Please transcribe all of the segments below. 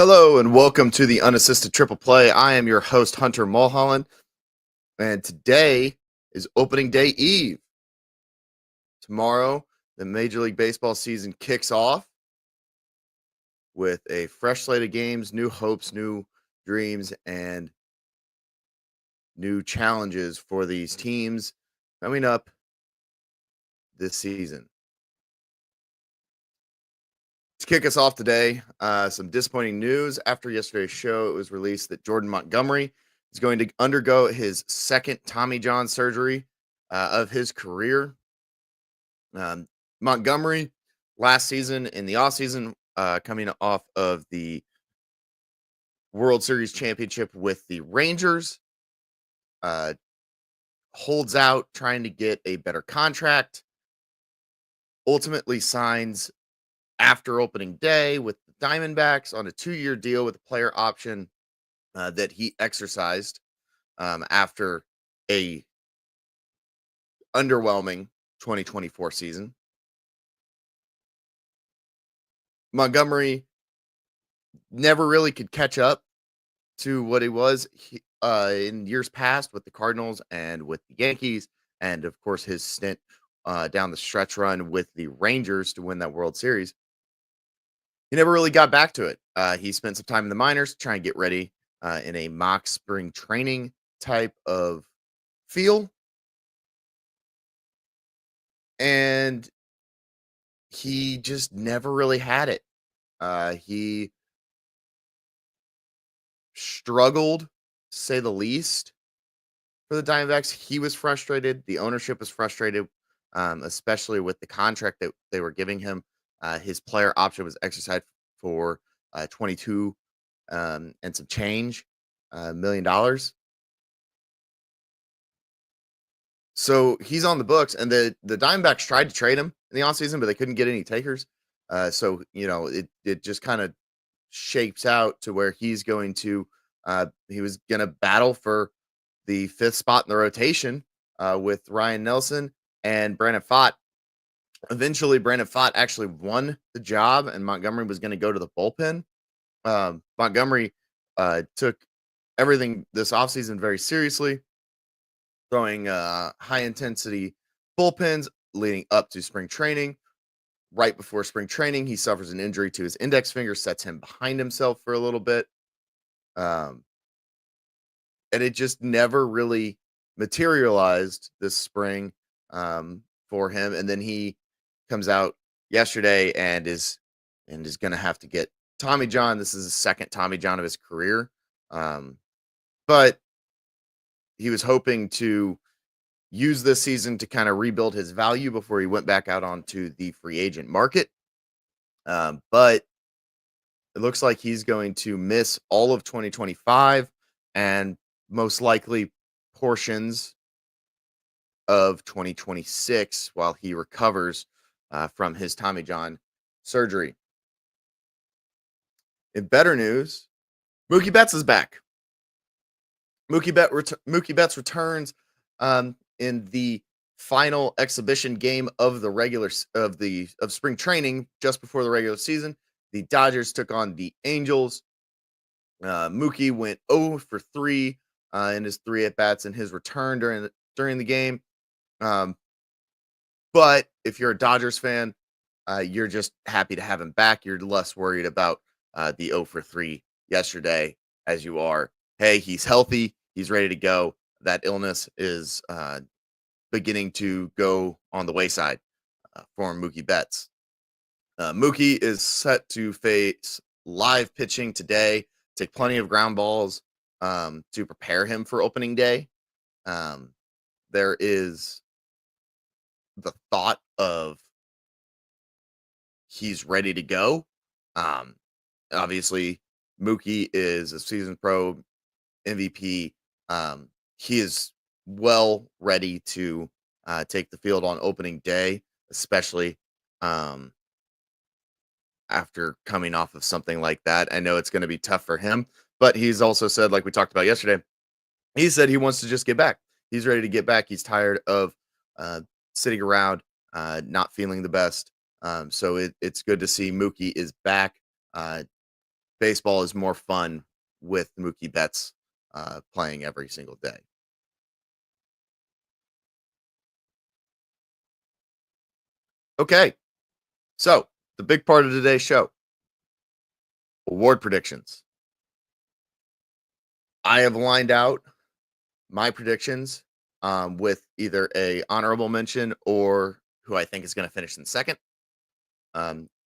Hello and welcome to the Unassisted Triple Play. I am your host, Hunter Mulholland, and today is opening day eve. Tomorrow, the Major League Baseball season kicks off with a fresh slate of games, new hopes, new dreams, and new challenges for these teams coming up this season. To kick us off today, some disappointing news. After yesterday's show, it was released that Jordan Montgomery is going to undergo his second Tommy John surgery of his career. Montgomery, last season in the offseason, coming off of the World Series championship with the Rangers, uh, holds out trying to get a better contract, ultimately signs after opening day with the Diamondbacks on a 2-year deal with a player option that he exercised after a underwhelming 2024 season. Montgomery never really could catch up to what he was in years past with the Cardinals and with the Yankees, and of course his stint down the stretch run with the Rangers to win that World Series. He never really got back to it. He spent some time in the minors trying to get ready in a mock spring training type of feel, and he just never really had it. He struggled, to say the least, for the Diamondbacks. He was frustrated. The ownership was frustrated, especially with the contract that they were giving him. His player option was exercised for 22 and some change $1 million. So he's on the books, and the Diamondbacks tried to trade him in the offseason, but they couldn't get any takers. So it just kind of shapes out to where he was going to battle for the fifth spot in the rotation with Ryan Nelson and Brandon Pfaadt. Eventually, Brandon Pfaadt actually won the job, and Montgomery was going to go to the bullpen. Montgomery took everything this offseason very seriously, throwing high-intensity bullpens leading up to spring training. Right before spring training, he suffers an injury to his index finger, sets him behind himself for a little bit. And it just never really materialized this spring for him. And then he comes out yesterday and is going to have to get Tommy John. This is the second Tommy John of his career. But he was hoping to use this season to kind of rebuild his value before he went back out onto the free agent market. But it looks like he's going to miss all of 2025 and most likely portions of 2026 while he recovers from his Tommy John surgery. In better news, Mookie Betts is back. Mookie Betts returns in the final exhibition game of spring training just before the regular season. The Dodgers took on the Angels. Mookie went 0 for 3 in his 3 at-bats in his return during the game. But if you're a Dodgers fan, you're just happy to have him back. You're less worried about the 0 for 3 yesterday as you are, hey, he's healthy, he's ready to go. That illness is beginning to go on the wayside for Mookie Betts. Mookie is set to face live pitching today, take plenty of ground balls to prepare him for opening day. There is the thought of he's ready to go. Obviously, Mookie is a season pro MVP. He is well ready to take the field on opening day, especially after coming off of something like that. I know it's going to be tough for him, but he's also said, like we talked about yesterday, he said he wants to just get back. He's ready to get back. He's tired of sitting around, not feeling the best. So it's good to see Mookie is back baseball is more fun with Mookie Betts playing every single day. Okay, so the big part of today's show, award predictions. I have lined out my predictions with either a honorable mention or who I think is going to finish in second.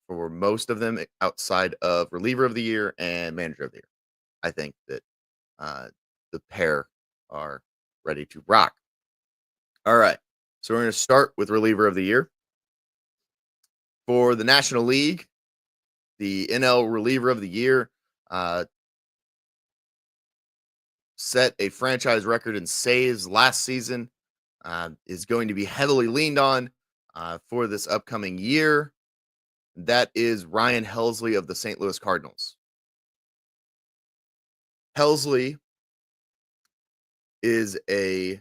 For most of them, outside of reliever of the year and manager of the year, I think that uh, the pair are ready to rock. All right, so we're going to start with reliever of the year for the National League. The NL reliever of the year uh, set a franchise record in saves last season. Is going to be heavily leaned on for this upcoming year. That is Ryan Helsley of the St. Louis Cardinals. Helsley is a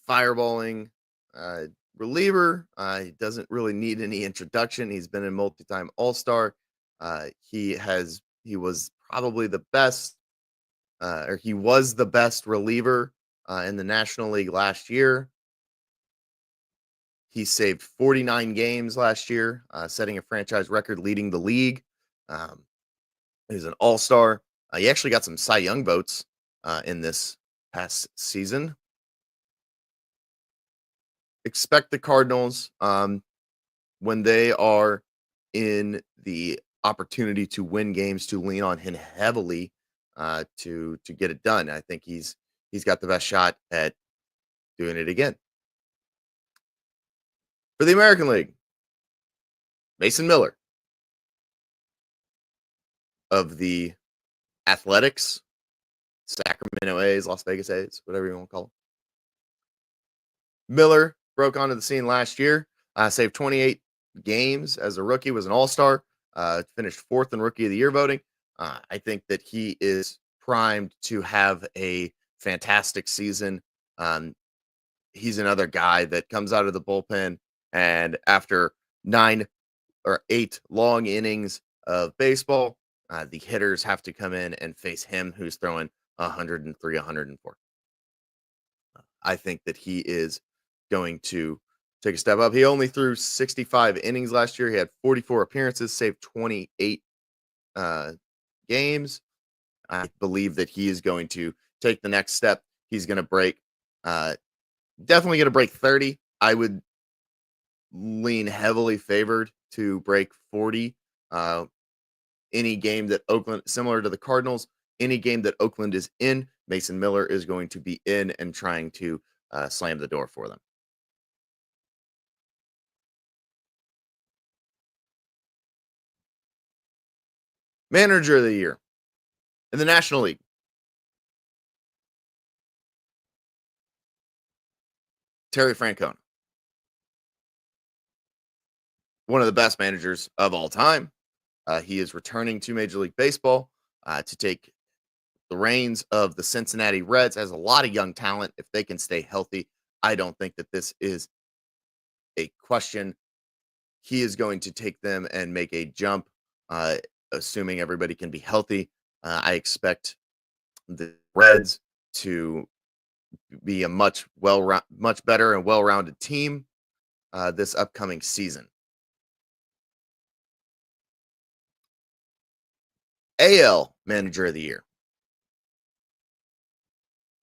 fireballing uh, reliever. He doesn't really need any introduction. He's been a multi-time All-Star. He was probably the best, or he was the best reliever in the National League last year. He saved 49 games last year, setting a franchise record, leading the league. Um, he's an all-star. He actually got some Cy Young votes in this past season. Expect the Cardinals when they are in the opportunity to win games to lean on him heavily to get it done. I think he's got the best shot at doing it again. For the American League, Mason Miller of the Athletics, Sacramento A's, Las Vegas A's, whatever you want to call them. Miller broke onto the scene last year, saved 28 games as a rookie, was an all-star, finished fourth in Rookie of the Year voting. I think that he is primed to have a fantastic season. Um, he's another guy that comes out of the bullpen, and after 9 or 8 long innings of baseball, the hitters have to come in and face him, who's throwing 103, 104. I think that he is going to take a step up. He only threw 65 innings last year. He had 44 appearances, saved 28 uh, games. I believe that he is going to take the next step. He's going to break, uh, definitely going to break 30. I would lean heavily favored to break 40. Uh, any game that Oakland, similar to the Cardinals, any game that Oakland is in, Mason Miller is going to be in and trying to slam the door for them. Manager of the year in the National League, Terry Francona, one of the best managers of all time. He is returning to Major League Baseball to take the reins of the Cincinnati Reds. Has a lot of young talent. If they can stay healthy, I don't think that this is a question. He is going to take them and make a jump, uh, assuming everybody can be healthy. I expect the Reds to be a much better and well-rounded team this upcoming season. AL Manager of the Year,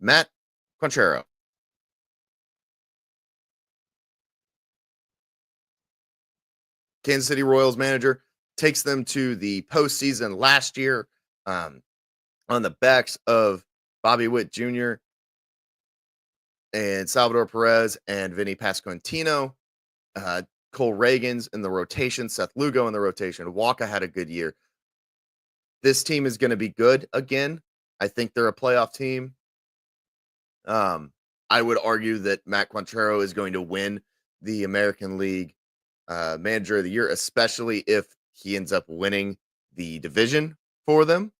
Matt Quantrero. Kansas City Royals manager takes them to the postseason last year um, on the backs of Bobby Witt Jr. and Salvador Perez and Vinny Pasquantino. Uh, Cole Reagan's in the rotation, Seth Lugo in the rotation. Waka had a good year. This team is going to be good again. I think they're a playoff team. Um, I would argue that Matt Quantrero is going to win the American League Manager of the Year, especially if he ends up winning the division for them.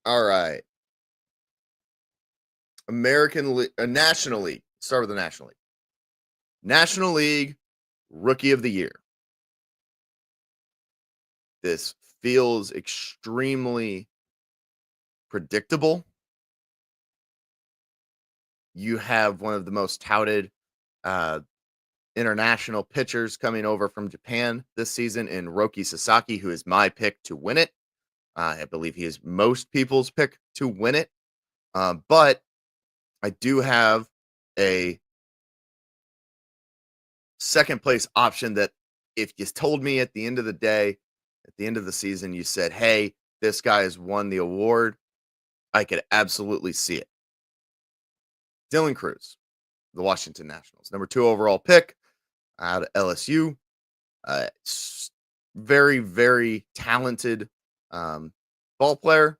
All right. National League. Start with the National League. National League Rookie of the Year. This feels extremely predictable. You have one of the most touted uh, international pitchers coming over from Japan this season in Roki Sasaki, who is my pick to win it. I believe he is most people's pick to win it. But I do have a second place option that if you told me at the end of the day, at the end of the season, you said, hey, this guy has won the award, I could absolutely see it. Dylan Cruz, the Washington Nationals, number 2 overall pick out of LSU. Very, very talented ball player.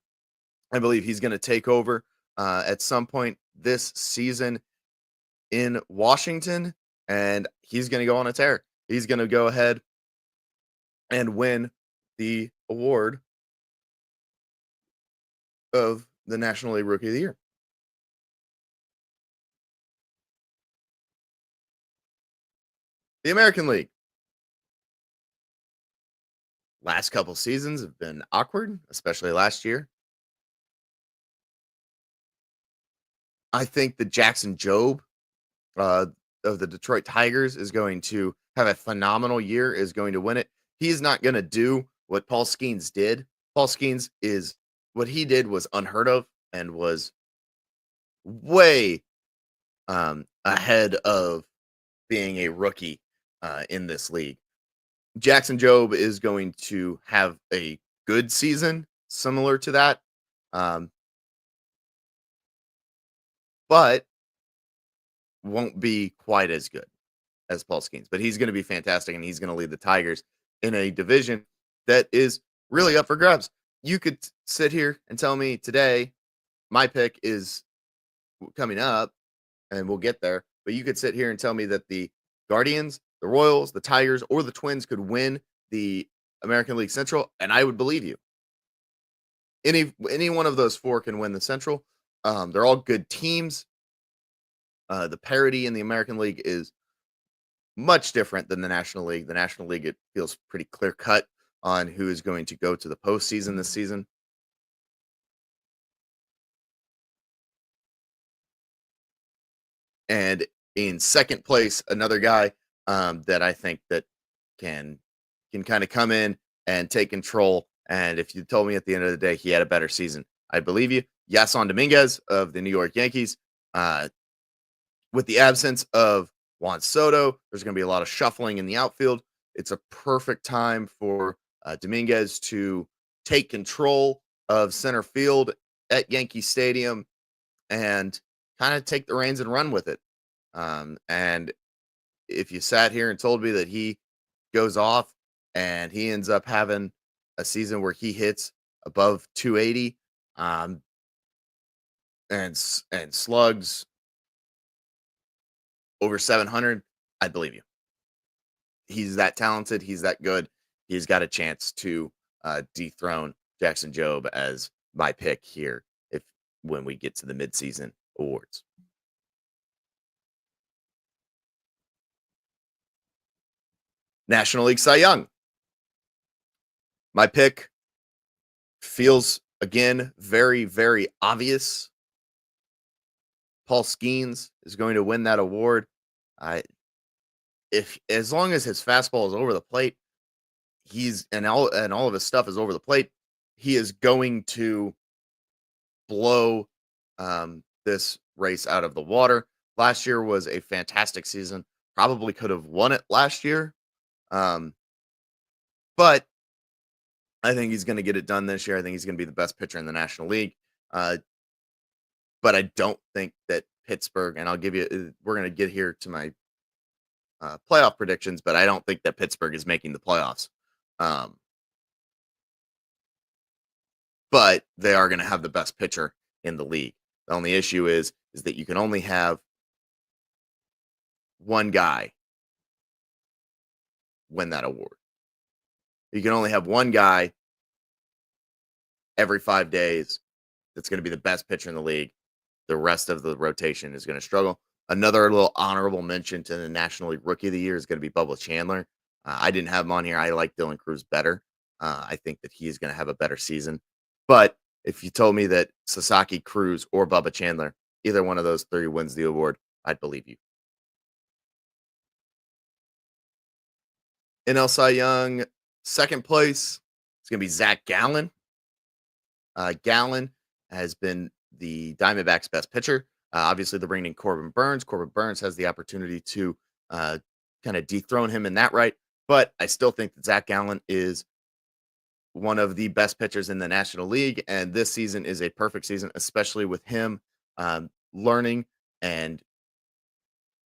I believe he's going to take over at some point this season in Washington, and he's going to go on a tear. He's going to go ahead and win the award of the National League Rookie of the Year. The American League. Last couple seasons have been awkward, especially last year. I think the Jackson Jobe uh, of the Detroit Tigers is going to have a phenomenal year, is going to win it. He's not going to do what Paul Skeens did. Paul Skeens is what he did was unheard of and was way ahead of being a rookie in this league. Jackson Jobe is going to have a good season similar to that. But won't be quite as good as Paul Skeens, but he's going to be fantastic, and he's going to lead the Tigers in a division that is really up for grabs. You could sit here and tell me today my pick is coming up, and we'll get there, but you could sit here and tell me that the Guardians, the Royals, the Tigers, or the Twins could win the American League Central, and I would believe you. Any one of those 4 can win the Central. They're all good teams. The parity in the American League is much different than the National League. The National League, it feels pretty clear cut on who is going to go to the postseason this season. And in second place, another guy that I think that can kind of come in and take control. And if you told me at the end of the day he had a better season, I believe you. Yason Dominguez of the New York Yankees. With the absence of Juan Soto, there's going to be a lot of shuffling in the outfield. It's a perfect time for Dominguez to take control of center field at Yankee Stadium and kind of take the reins and run with it. And if you sat here and told me that he goes off and he ends up having a season where he hits above 280 and slugs over 700, I believe you. He's that talented. He's that good. He's got a chance to dethrone Jackson Jobe as my pick here when we get to the midseason awards. National League Cy Young. My pick feels, again, very, very obvious. Paul Skeens is going to win that award. If as long as his fastball is over the plate, he's and all of his stuff is over the plate, he is going to blow this race out of the water. Last year was a fantastic season. Probably could have won it last year. But I think he's going to get it done this year. I think he's going to be the best pitcher in the National League. But I don't think that Pittsburgh, and I'll give you, we're going to get here to my playoff predictions, but I don't think that Pittsburgh is making the playoffs. But they are going to have the best pitcher in the league. The only issue is that you can only have one guy win that award. You can only have one guy every 5 days that's going to be the best pitcher in the league. The rest of the rotation is going to struggle. Another little honorable mention to the National League Rookie of the Year is going to be Bubba Chandler. I didn't have him on here. I like Dylan Cruz better. I think that he is going to have a better season. But if you told me that Sasaki, Cruz, or Bubba Chandler, either one of those three wins the award, I'd believe you. NL Cy Young, second place, it's going to be Zach Gallen. Gallen has been the Diamondbacks' best pitcher. Obviously, they're bringing in Corbin Burns. Corbin Burns has the opportunity to kind of dethrone him in that right. But I still think that Zach Gallen is one of the best pitchers in the National League. And this season is a perfect season, especially with him learning and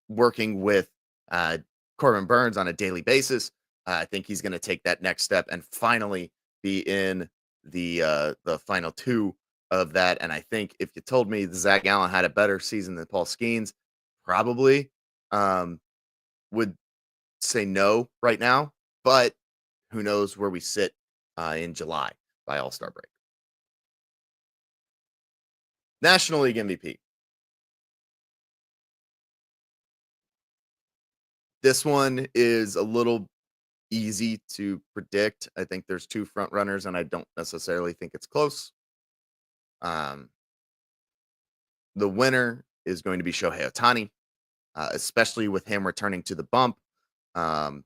working with uh, Corbin Burns on a daily basis. I think he's going to take that next step and finally be in the final two of that. And I think if you told me Zach Allen had a better season than Paul Skeens, probably um, would say no right now. But who knows where we sit in July by All Star break. National League MVP. This one is a little easy to predict. I think there's two front runners, and I don't necessarily think it's close. Um, the winner is going to be Shohei Ohtani, especially with him returning to the bump. Um,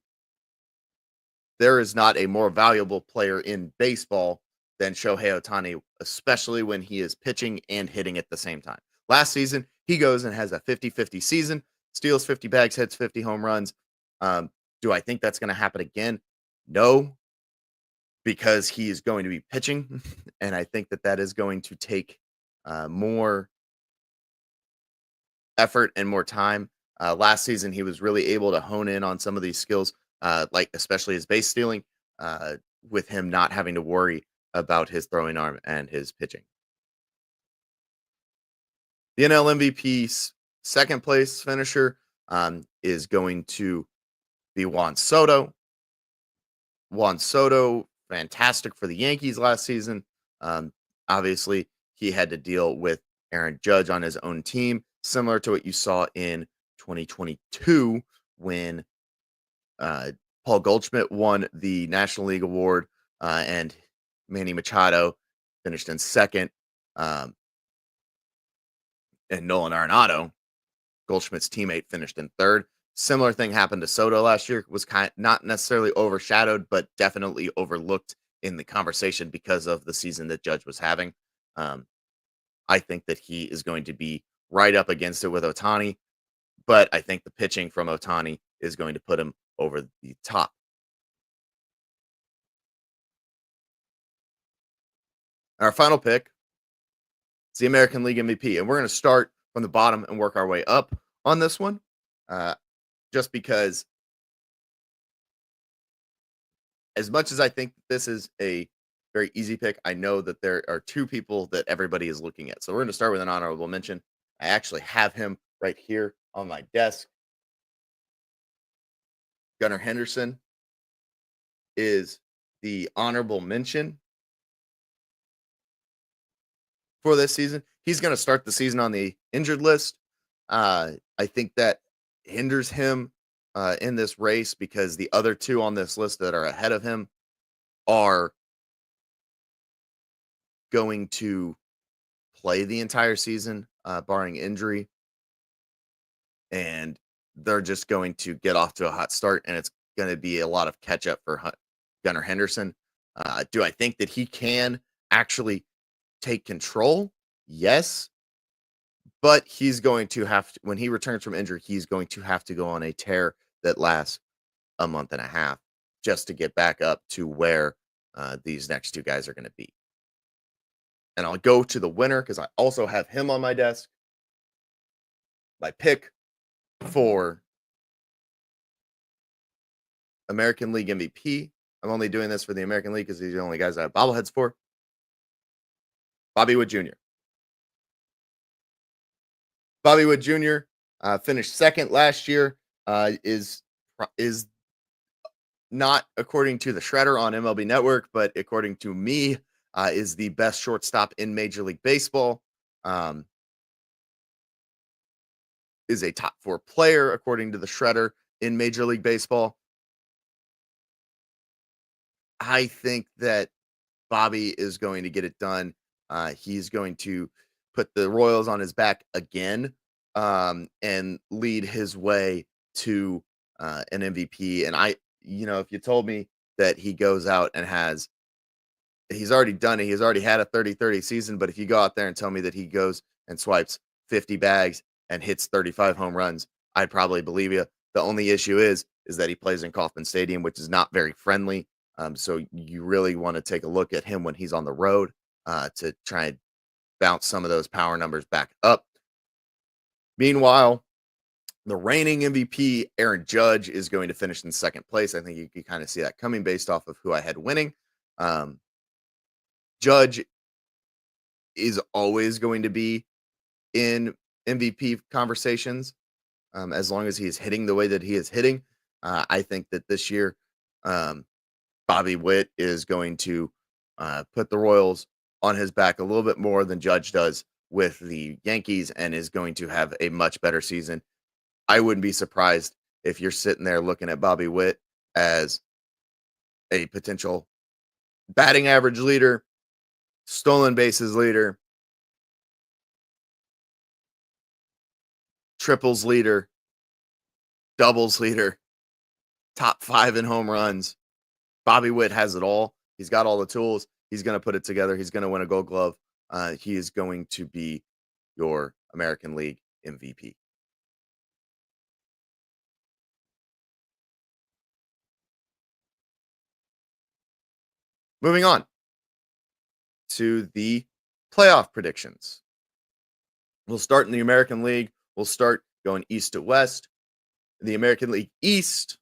there is not a more valuable player in baseball than Shohei Ohtani, especially when he is pitching and hitting at the same time. Last season, he goes and has a 50-50 season, steals 50 bags, hits 50 home runs. Do I think that's going to happen again? No, because he is going to be pitching, and I think that that is going to take more effort and more time. Last season, he was really able to hone in on some of these skills, like especially his base stealing, uh, with him not having to worry about his throwing arm and his pitching. The NL MVP's second place finisher is going to be Juan Soto. Juan Soto, fantastic for the Yankees last season. Um, Obviously, he had to deal with Aaron Judge on his own team, similar to what you saw in 2022 when uh, Paul Goldschmidt won the National League Award and Manny Machado finished in second, um, and Nolan Arenado, Goldschmidt's teammate, finished in third. Similar thing happened to Soto last year. Was kind not necessarily overshadowed, but definitely overlooked in the conversation because of the season that Judge was having. Um, I think that he is going to be right up against it with Ohtani, but I think the pitching from Ohtani is going to put him over the top. Our final pick is the American League MVP, and we're going to start from the bottom and work our way up on this one, uh, just because as much as I think this is a very easy pick, I know that there are two people that everybody is looking at. So we're going to start with an honorable mention. I actually have him right here on my desk. Gunnar Henderson is the honorable mention for this season. He's going to start the season on the injured list. I think that hinders him in this race because the other two on this list that are ahead of him are going to play the entire season, barring injury, and they're just going to get off to a hot start, and it's going to be a lot of catch up for Gunnar Henderson. Do I think that he can actually take control? Yes, but he's going to have to, when he returns from injury, he's going to have to go on a tear that lasts a month and a half just to get back up to where these next two guys are going to be. And I'll go to the winner because I also have him on my desk. My pick for American League MVP. I'm only doing this for the American League because these are the only guys I have bobbleheads for. Bobby Wood Jr. Bobby Wood Jr. Finished second last year. Is not according to the Shredder on MLB Network, but according to me, is the best shortstop in Major League Baseball. Um, is a top 4 player, according to the Shredder in Major League Baseball. I think that Bobby is going to get it done. He's going to put the Royals on his back again, and lead his way to an MVP. And if you told me that he goes out and he's already done it. He's already had a 30-30 season. But if you go out there and tell me that he goes and swipes 50 bags and hits 35 home runs, I'd probably believe you. The only issue is that he plays in Kauffman Stadium, which is not very friendly. So you really want to take a look at him when he's on the road to try and bounce some of those power numbers back up. Meanwhile, the reigning MVP, Aaron Judge, is going to finish in second place. I think you can kind of see that coming based off of who I had winning. Judge is always going to be in MVP conversations as long as he is hitting the way that he is hitting. I think that this year, Bobby Witt is going to put the Royals on his back a little bit more than Judge does with the Yankees and is going to have a much better season. I wouldn't be surprised if you're sitting there looking at Bobby Witt as a potential batting average leader, stolen bases leader, triples leader, doubles leader, top 5 in home runs. Bobby Witt has it all. He's got all the tools. He's going to put it together. He's going to win a Gold Glove. He is going to be your American League MVP. Moving on to the playoff predictions. We'll start in the American League. We'll start going east to west. In the American League East,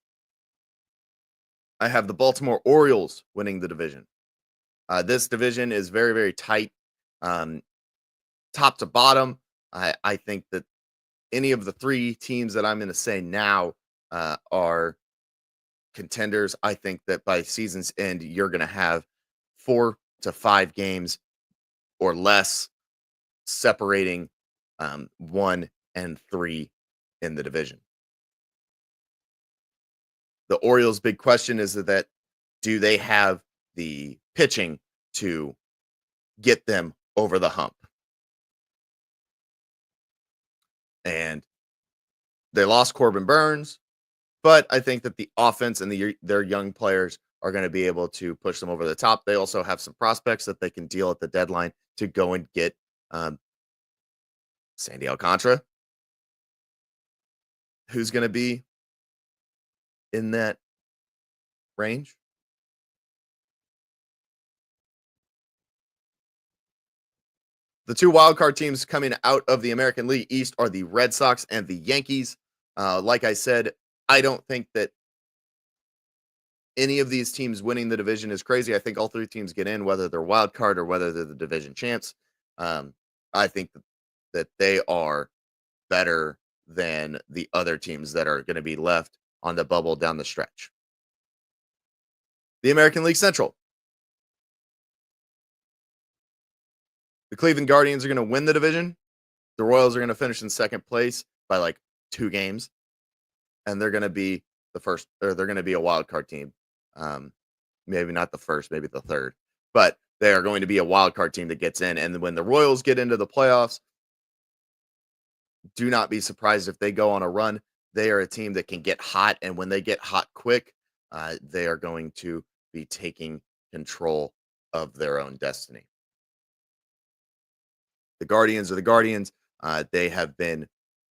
I have the Baltimore Orioles winning the division. This division is very, very tight, top to bottom. I think that any of the 3 teams that I'm going to say now are contenders. I think that by season's end, you're going to have 4 to 5 games or less separating 1 and 3 in the division. The Orioles' big question is that do they have the pitching to get them over the hump? And they lost Corbin Burns, but I think that the offense and their young players are going to be able to push them over the top. They also have some prospects that they can deal at the deadline to go and get Sandy Alcantara, who's going to be in that range. The 2 wildcard teams coming out of the American League East are the Red Sox and the Yankees. Like I said, I don't think that any of these teams winning the division is crazy. I think all 3 teams get in, whether they're wild card or whether they're the division champs. I think that they are better than the other teams that are going to be left on the bubble down the stretch. The American League Central. The Cleveland Guardians are going to win the division. The Royals are going to finish in second place by like 2 games. And they're going to be they're going to be a wild card team. Maybe not the first, maybe the third. But they are going to be a wild card team that gets in. And when the Royals get into the playoffs, do not be surprised if they go on a run. They are a team that can get hot. And when they get hot quick, they are going to be taking control of their own destiny. The Guardians are the Guardians. They have been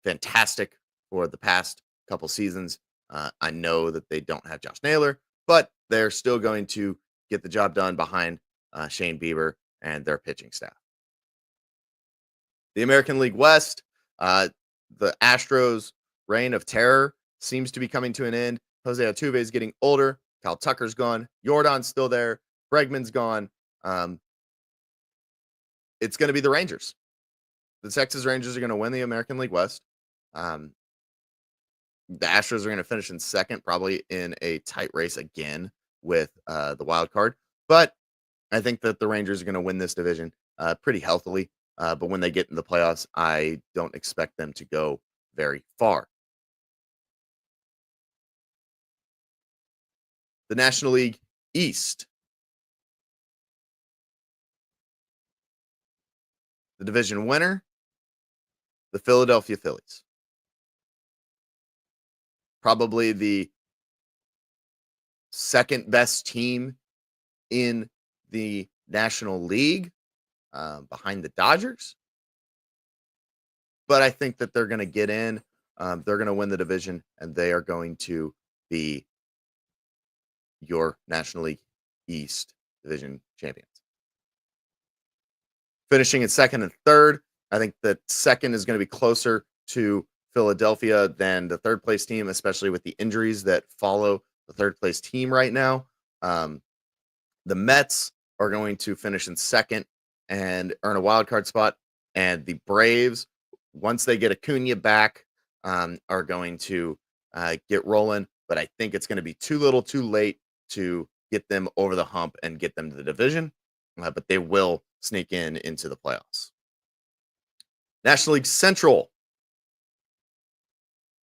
fantastic for the past couple seasons. I know that they don't have Josh Naylor, but they're still going to get the job done behind Shane Bieber and their pitching staff. The American League West, the Astros' reign of terror seems to be coming to an end. Jose Altuve is getting older. Kyle Tucker's gone. Jordan's still there. Bregman's gone. It's going to be the Rangers. The Texas Rangers are going to win the American League West. The Astros are going to finish in second, probably in a tight race again with the wild card. But I think that the Rangers are going to win this division pretty healthily. But when they get in the playoffs, I don't expect them to go very far. The National League East, the division winner, the Philadelphia Phillies. Probably the second best team in the National League, behind the Dodgers. But I think that they're going to get in. They're going to win the division, and they are going to be your National League East division champions. Finishing in second and third, I think that second is going to be closer to Philadelphia than the third place team, especially with the injuries that follow the third place team right now. The Mets are going to finish in second and earn a wild card spot, and the Braves, once they get Acuna back, are going to get rolling. But I think it's going to be too little, too late to get them over the hump and get them to the division. But they will sneak into the playoffs. National League Central,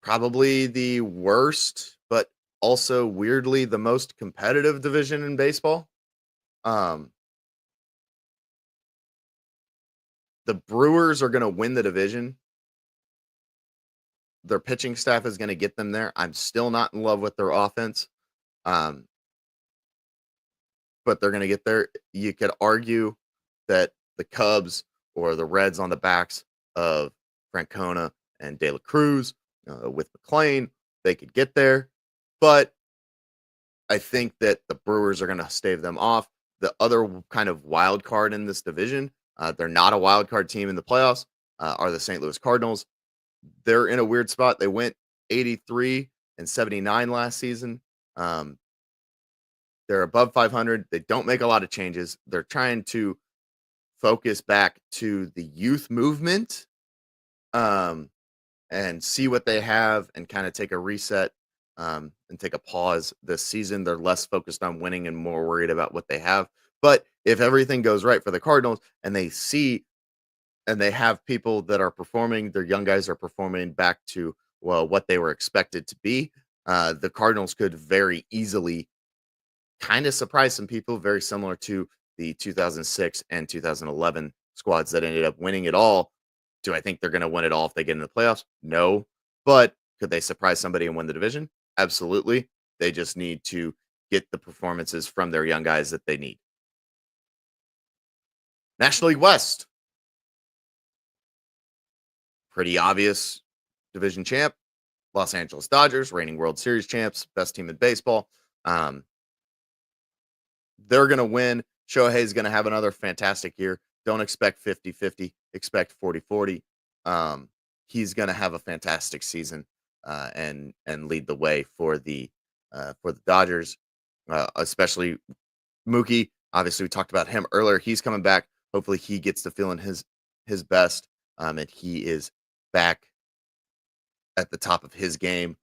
probably the worst, but also weirdly the most competitive division in baseball. The Brewers are going to win the division. Their pitching staff is going to get them there. I'm still not in love with their offense, but they're going to get there. You could argue that the Cubs or the Reds on the backs of Francona and De La Cruz with McLean, they could get there. But I think that the Brewers are going to stave them off. The other kind of wild card in this division, they're not a wild card team in the playoffs, are the St. Louis Cardinals. They're in a weird spot. They went 83 and 79 last season. They're above 500. They don't make a lot of changes. They're trying to focus back to the youth movement, and see what they have and kind of take a reset, and take a pause this season. They're less focused on winning and more worried about what they have. But if everything goes right for the Cardinals and they see and they have people that are performing, their young guys are performing back to, well, what they were expected to be, the Cardinals could very easily kind of surprise some people, very similar to the 2006 and 2011 squads that ended up winning it all. Do I think they're going to win it all if they get in the playoffs? No. But could they surprise somebody and win the division? Absolutely. They just need to get the performances from their young guys that they need. National League West. Pretty obvious division champ. Los Angeles Dodgers, reigning World Series champs, best team in baseball. They're going to win. Shohei's going to have another fantastic year. Don't expect 50-50. Expect 40-40. He's going to have a fantastic season, and lead the way for the Dodgers, especially Mookie. Obviously, we talked about him earlier. He's coming back. Hopefully, he gets to feeling his best, and he is back at the top of his game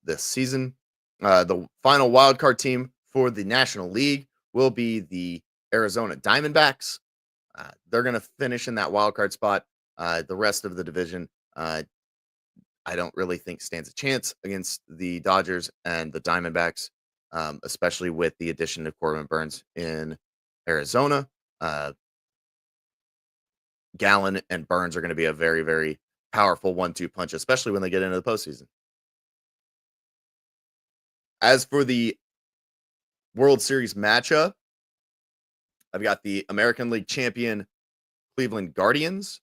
this season. The final wild card team for the National League will be the Arizona Diamondbacks. They're going to finish in that wild card spot. The rest of the division, I don't really think stands a chance against the Dodgers and the Diamondbacks, especially with the addition of Corbin Burns in Arizona. Gallen and Burns are going to be a very, very powerful 1-2 punch, especially when they get into the postseason. As for the World Series matchup, I've got the American League champion Cleveland Guardians.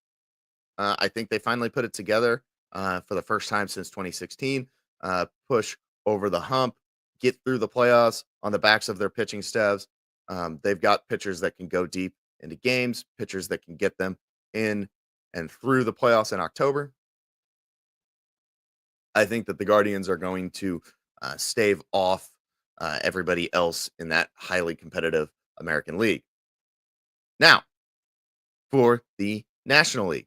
I think they finally put it together for the first time since 2016. Push over the hump, get through the playoffs on the backs of their pitching staffs. They've got pitchers that can go deep into games, pitchers that can get them in and through the playoffs in October. I think that the Guardians are going to stave off everybody else in that highly competitive American League. Now, for the National League.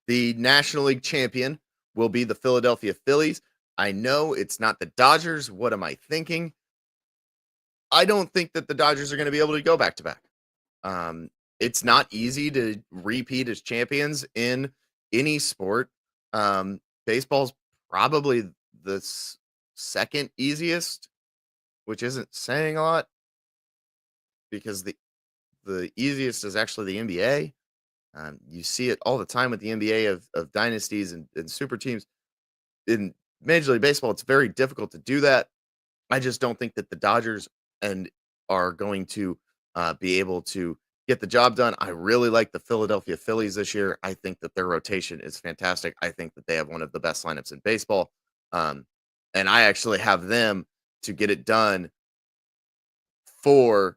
The National League champion will be the Philadelphia Phillies. I know it's not the Dodgers. What am I thinking? I don't think that the Dodgers are going to be able to go back-to-back. It's not easy to repeat as champions in any sport. Baseball's probably the second easiest, which isn't saying a lot because the easiest is actually the NBA. You see it all the time with the NBA of dynasties and super teams. In Major League Baseball, it's very difficult to do that. I just don't think that the Dodgers and are going to be able to get the job done. I really like the Philadelphia Phillies this year. I think that their rotation is fantastic. I think that they have one of the best lineups in baseball. Um, and I actually have them to get it done for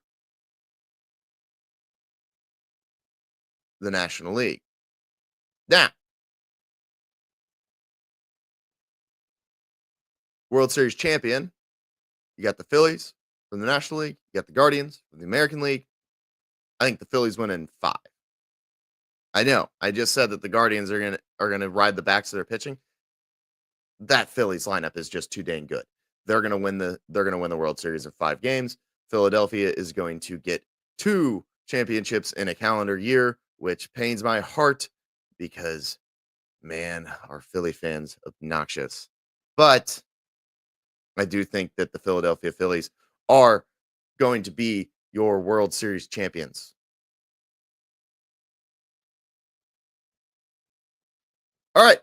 the National League. Now, World Series champion, you got the Phillies from the National League, you got the Guardians from the American League. I think the Phillies win in 5. I know. I just said that the Guardians are gonna ride the backs of their pitching. That Phillies lineup is just too dang good. They're gonna win the World Series in 5 games. Philadelphia is going to get 2 championships in a calendar year, which pains my heart because man, are Philly fans obnoxious. But I do think that the Philadelphia Phillies are going to be your World Series champions. All right.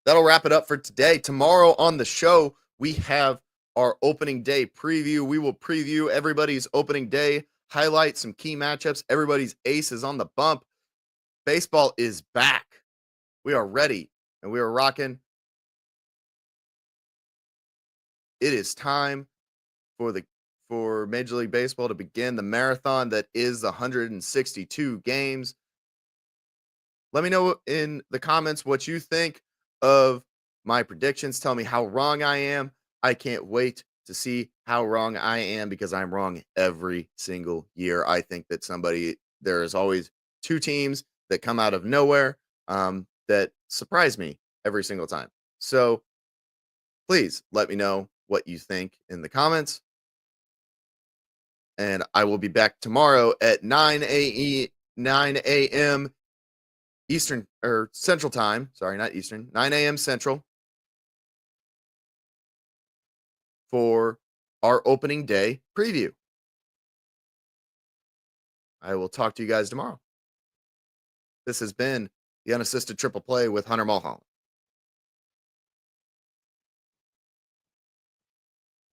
That'll wrap it up for today. Tomorrow on the show, we have our opening day preview. We will preview everybody's opening day, highlight some key matchups. Everybody's ace is on the bump. Baseball is back. We are ready and we are rocking. It is time for the for Major League Baseball to begin the marathon that is the 162 games. Let me know in the comments what you think of my predictions. Tell me how wrong I am. I can't wait to see how wrong I am because I'm wrong every single year. I think that there is always 2 teams that come out of nowhere that surprise me every single time. So please let me know what you think in the comments. And I will be back tomorrow at 9 a.m. Eastern or Central Time. Sorry, not Eastern. 9 a.m. Central for our opening day preview. I will talk to you guys tomorrow. This has been the Unassisted Triple Play with Hunter Mulholland.